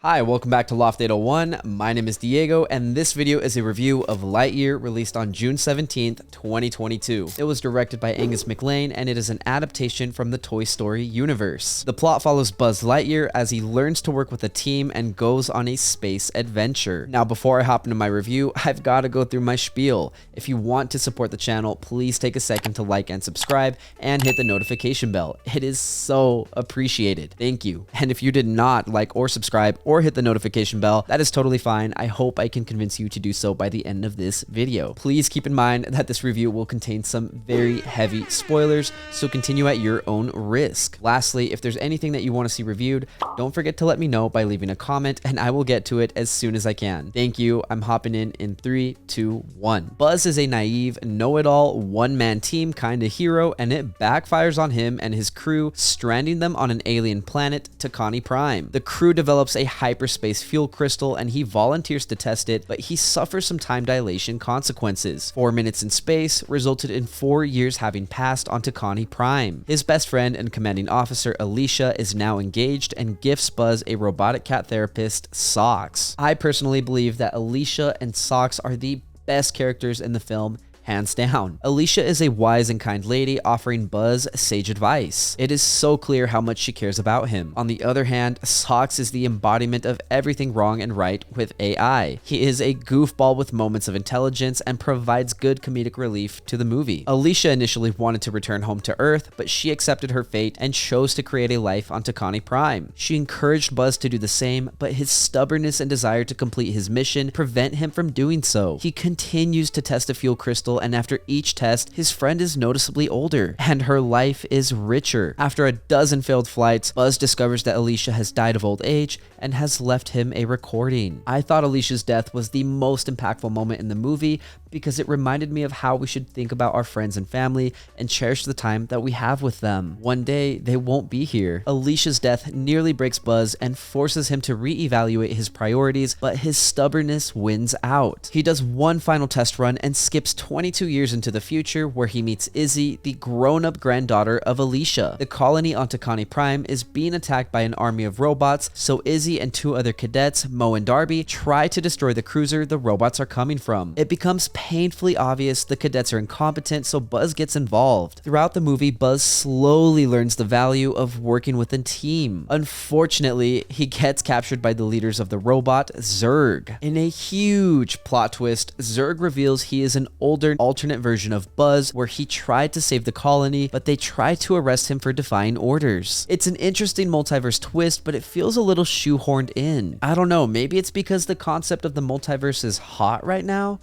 Hi, welcome back to Loft 801. My name is Diego, and this video is a review of Lightyear, released on June 17th, 2022. It was directed by Angus MacLane, and it is an adaptation from the Toy Story universe. The plot follows Buzz Lightyear as he learns to work with a team and goes on a space adventure. Now, before I hop into my review, I've got to go through my spiel. If you want to support the channel, please take a second to like and subscribe, and hit the notification bell. It is so appreciated. Thank you. And if you did not like or subscribe or hit the notification bell, that is totally fine. I hope I can convince you to do so by the end of this video. Please keep in mind that this review will contain some very heavy spoilers, so continue at your own risk. Lastly, if there's anything that you want to see reviewed, don't forget to let me know by leaving a comment, and I will get to it as soon as I can. Thank you. I'm hopping in 3, 2, 1. Buzz is a naive, know-it-all, one-man team kind of hero, and it backfires on him and his crew, stranding them on an alien planet, Takani Prime. The crew develops a hyperspace fuel crystal, and he volunteers to test it, but he suffers some time dilation consequences. 4 minutes in space resulted in 4 years having passed on Takani Prime. His best friend and commanding officer, Alicia, is now engaged and gifts Buzz a robotic cat therapist, Socks. I personally believe that Alicia and Socks are the best characters in the film, hands down. Alicia is a wise and kind lady offering Buzz sage advice. It is so clear how much she cares about him. On the other hand, Socks is the embodiment of everything wrong and right with AI. He is a goofball with moments of intelligence and provides good comedic relief to the movie. Alicia initially wanted to return home to Earth, but she accepted her fate and chose to create a life on Takani Prime. She encouraged Buzz to do the same, but his stubbornness and desire to complete his mission prevent him from doing so. He continues to test a fuel crystal, and after each test, his friend is noticeably older, and her life is richer. After a dozen failed flights, Buzz discovers that Alicia has died of old age and has left him a recording. I thought Alicia's death was the most impactful moment in the movie because it reminded me of how we should think about our friends and family and cherish the time that we have with them. One day, they won't be here. Alicia's death nearly breaks Buzz and forces him to reevaluate his priorities, but his stubbornness wins out. He does one final test run and skips 22 years into the future, where he meets Izzy, the grown-up granddaughter of Alicia. The colony on Takani Prime is being attacked by an army of robots, so Izzy and 2 other cadets, Mo and Darby, try to destroy the cruiser the robots are coming from. It becomes painfully obvious the cadets are incompetent, so Buzz gets involved. Throughout the movie, Buzz slowly learns the value of working with a team. Unfortunately, he gets captured by the leaders of the robot, Zurg. In a huge plot twist, Zurg reveals he is an older alternate version of Buzz, where he tried to save the colony, but they tried to arrest him for defying orders. It's an interesting multiverse twist, but it feels a little shoehorned in. I don't know, maybe it's because the concept of the multiverse is hot right now?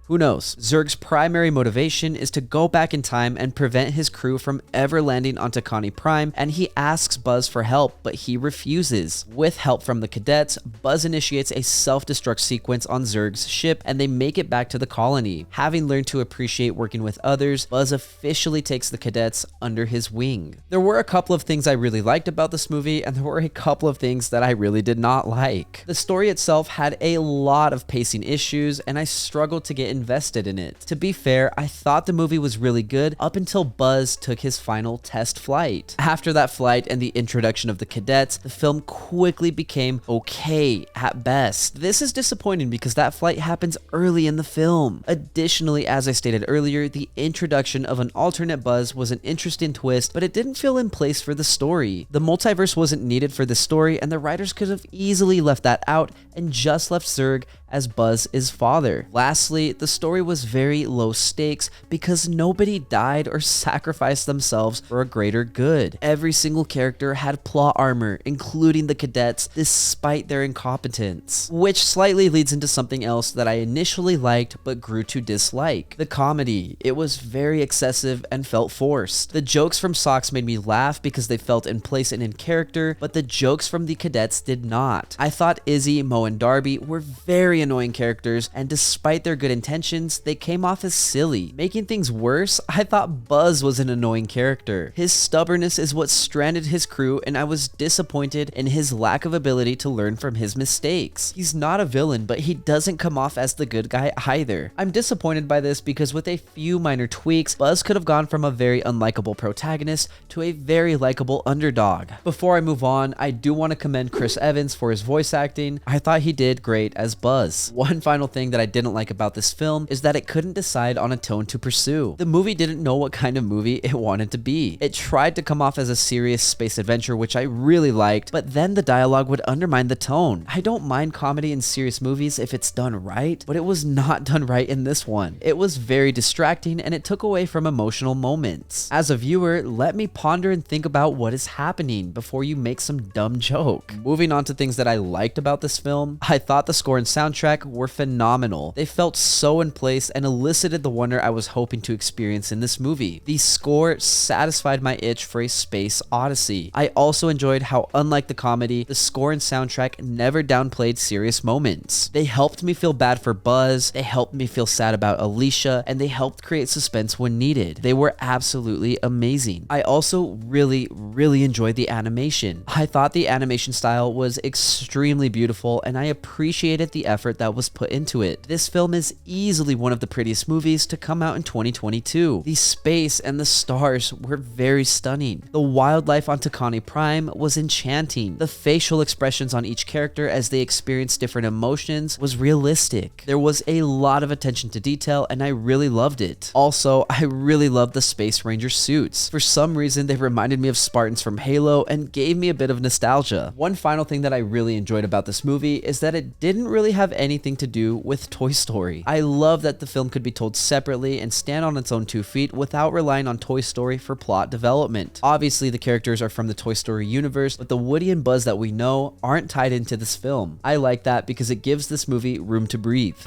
Who knows? Zurg's primary motivation is to go back in time and prevent his crew from ever landing on Takani Prime, and he asks Buzz for help, but he refuses. With help from the cadets, Buzz initiates a self-destruct sequence on Zurg's ship, and they make it back to the colony. Having learned to appreciate working with others, Buzz officially takes the cadets under his wing. There were a couple of things I really liked about this movie, and there were a couple of things that I really did not like. The story itself had a lot of pacing issues, and I struggled to get invested in it. To be fair, I thought the movie was really good up until Buzz took his final test flight. After that flight and the introduction of the cadets, the film quickly became okay at best. This is disappointing because that flight happens early in the film. Additionally, as I stated earlier, the introduction of an alternate Buzz was an interesting twist, but it didn't feel in place for the story. The multiverse wasn't needed for the story, and the writers could have easily left that out and just left Zurg as Buzz's father. Lastly, the story was very low stakes because nobody died or sacrificed themselves for a greater good. Every single character had plot armor, including the cadets, despite their incompetence. Which slightly leads into something else that I initially liked but grew to dislike. The comedy. It was very excessive and felt forced. The jokes from Socks made me laugh because they felt in place and in character, but the jokes from the cadets did not. I thought Izzy, Mo, and Darby were very annoying characters, and despite their good intentions, they came off as silly. Making things worse, I thought Buzz was an annoying character. His stubbornness is what stranded his crew, and I was disappointed in his lack of ability to learn from his mistakes. He's not a villain, but he doesn't come off as the good guy either. I'm disappointed by this because with a few minor tweaks, Buzz could have gone from a very unlikable protagonist to a very likable underdog. Before I move on, I do want to commend Chris Evans for his voice acting. I thought he did great as Buzz. One final thing that I didn't like about this film is that it couldn't decide on a tone to pursue. The movie didn't know what kind of movie it wanted to be. It tried to come off as a serious space adventure, which I really liked, but then the dialogue would undermine the tone. I don't mind comedy in serious movies if it's done right, but it was not done right in this one. It was very distracting and it took away from emotional moments. As a viewer, let me ponder and think about what is happening before you make some dumb joke. Moving on to things that I liked about this film, I thought the score and soundtrack were phenomenal. They felt so in place and elicited the wonder I was hoping to experience in this movie. The score satisfied my itch for a space odyssey. I also enjoyed how, unlike the comedy, the score and soundtrack never downplayed serious moments. They helped me feel bad for Buzz, they helped me feel sad about Alicia, and they helped create suspense when needed. They were absolutely amazing. I also really enjoyed the animation. I thought the animation style was extremely beautiful and I appreciated the effort that was put into it. This film is easily one of the prettiest movies to come out in 2022. The space and the stars were very stunning. The wildlife on Takani Prime was enchanting. The facial expressions on each character as they experienced different emotions was realistic. There was a lot of attention to detail and I really loved it. Also, I really loved the Space Ranger suits. For some reason, they reminded me of Spartans from Halo and gave me a bit of nostalgia. One final thing that I really enjoyed about this movie is that it didn't really have anything to do with Toy Story. I love that the film could be told separately and stand on its own 2 feet without relying on Toy Story for plot development. Obviously, the characters are from the Toy Story universe, but the Woody and Buzz that we know aren't tied into this film. I like that because it gives this movie room to breathe.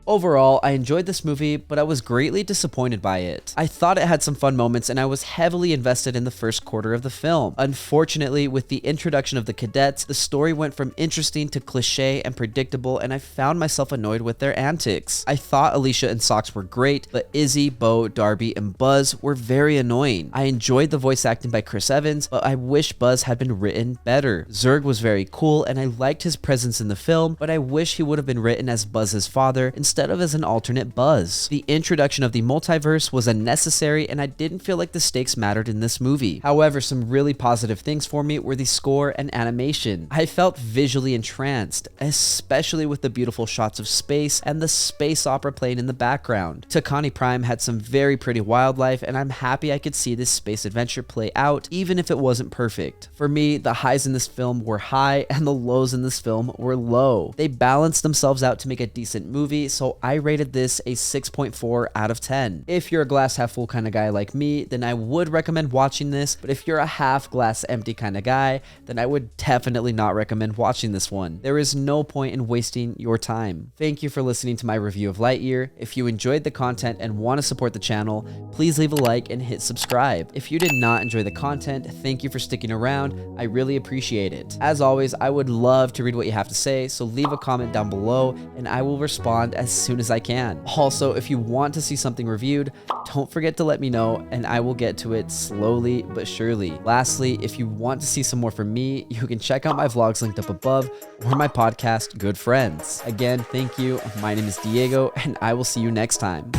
Overall, I enjoyed this movie, but I was greatly disappointed by it. I thought it had some fun moments and I was heavily invested in the first quarter of the film. Unfortunately, with the introduction of the cadets, the story went from interesting to cliche and predictable, and I found myself annoyed with their antics. I thought Alicia and Socks were great, but Izzy, Bo, Darby, and Buzz were very annoying. I enjoyed the voice acting by Chris Evans, but I wish Buzz had been written better. Zurg was very cool and I liked his presence in the film, but I wish he would have been written as Buzz's father instead of as an alternate Buzz. The introduction of the multiverse was unnecessary and I didn't feel like the stakes mattered in this movie. However, some really positive things for me were the score and animation. I felt visually entranced, especially with the beautiful shots of space and the space opera playing in the background. Takani Prime had some very pretty wildlife and I'm happy I could see this space adventure play out even if it wasn't perfect. For me, the highs in this film were high and the lows in this film were low. They balanced themselves out to make a decent movie, so I rated this a 6.4 out of 10. If you're a glass half full kind of guy like me, then I would recommend watching this, but if you're a half glass empty kind of guy, then I would definitely not recommend watching this one. There is no point in wasting your time. Thank you for listening to my review of Lightyear. If you enjoyed the content and want to support the channel, please leave a like and hit subscribe. If you did not enjoy the content, thank you for sticking around. I really appreciate it. As always, I would love to read what you have to say, so leave a comment down below and I will respond as soon as I can. Also, if you want to see something reviewed, don't forget to let me know and I will get to it slowly but surely. Lastly, if you want to see some more from me, you can check out my vlogs linked up above or my podcast, Good Friends. Again, thank you. My name is Diego and I will see you next time.